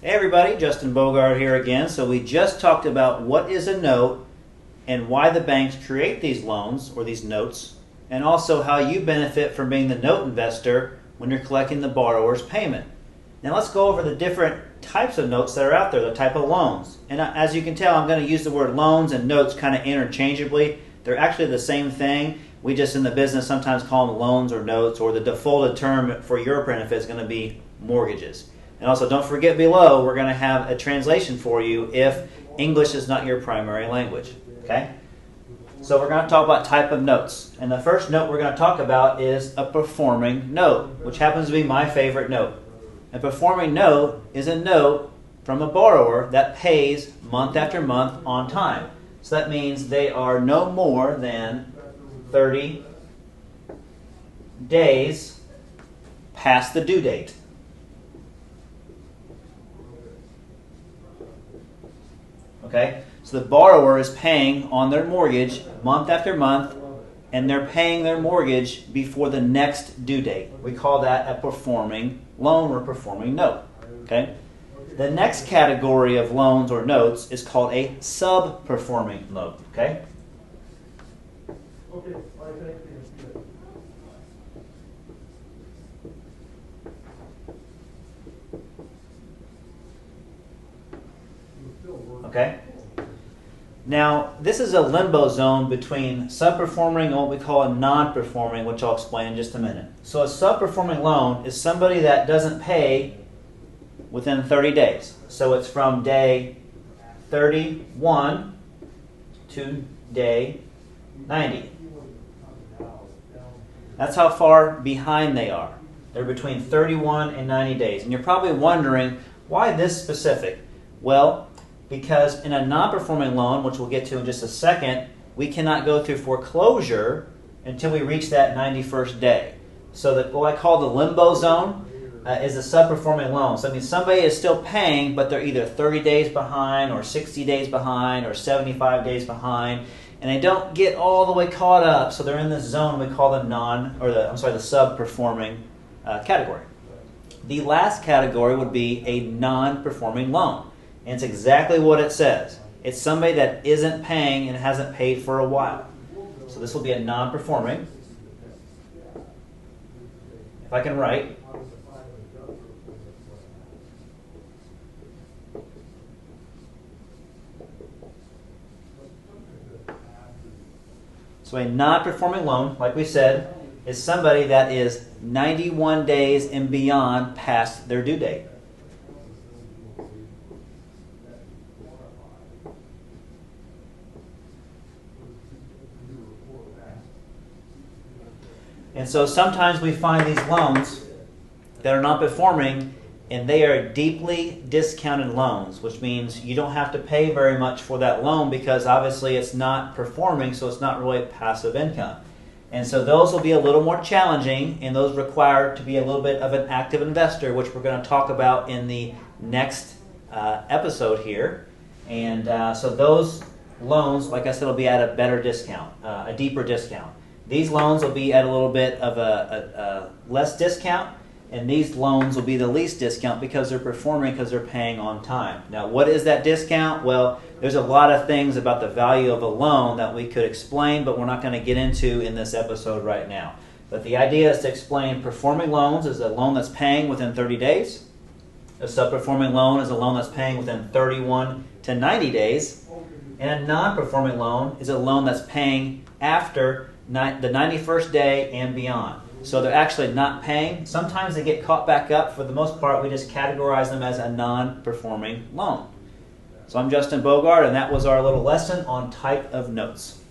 Hey everybody, Justin Bogart here again. So we just talked about what is a note and why the banks create these loans or these notes, and also how you benefit from being the note investor when you're collecting the borrower's payment. Now let's go over the different types of notes that are out there, the type of loans. And as you can tell, I'm going to use the word loans and notes kind of interchangeably. They're actually the same thing. We just in the business sometimes call them loans or notes, or the defaulted term for your benefit is going to be mortgages. And also don't forget below, we're going to have a translation for you if English is not your primary language. Okay? So we're going to talk about type of notes. And the first note we're going to talk about is a performing note, which happens to be my favorite note. A performing note is a note from a borrower that pays month after month on time. So that means they are no more than 30 days past the due date. Okay? So the borrower is paying on their mortgage month after month, and they're paying their mortgage before the next due date. We call that a performing loan or performing note. Okay? The next category of loans or notes is called a sub-performing note. Okay? Okay? Now, this is a limbo zone between sub-performing and what we call a non-performing, which I'll explain in just a minute. So a sub-performing loan is somebody that doesn't pay within 30 days. So it's from day 31 to day 90. That's how far behind they are. They're between 31 and 90 days. And you're probably wondering, why this specific? Well, because in a non-performing loan, which we'll get to in just a second, we cannot go through foreclosure until we reach that 91st day. So that what I call the limbo zone is a sub-performing loan. So that means somebody is still paying, but they're either 30 days behind or 60 days behind or 75 days behind, and they don't get all the way caught up. So they're in this zone we call the sub-performing category. The last category would be a non-performing loan. And it's exactly what it says. It's somebody that isn't paying and hasn't paid for a while. So this will be a non-performing. If I can write. So a non-performing loan, like we said, is somebody that is 91 days and beyond past their due date. And so sometimes we find these loans that are not performing, and they are deeply discounted loans, which means you don't have to pay very much for that loan because obviously it's not performing, so it's not really passive income. And so those will be a little more challenging, and those require to be a little bit of an active investor, which we're going to talk about in the next episode here. And so those loans, like I said, will be at a better discount, a deeper discount. These loans will be at a little bit of a less discount, and these loans will be the least discount because they're performing, because they're paying on time. Now, what is that discount? Well, there's a lot of things about the value of a loan that we could explain, but we're not going to get into in this episode right now. But the idea is to explain performing loans is a loan that's paying within 30 days. A sub-performing loan is a loan that's paying within 31 to 90 days. And a non-performing loan is a loan that's paying after the 91st day and beyond. So they're actually not paying. Sometimes they get caught back up. For the most part, we just categorize them as a non-performing loan. So I'm Justin Bogart, and that was our little lesson on type of notes.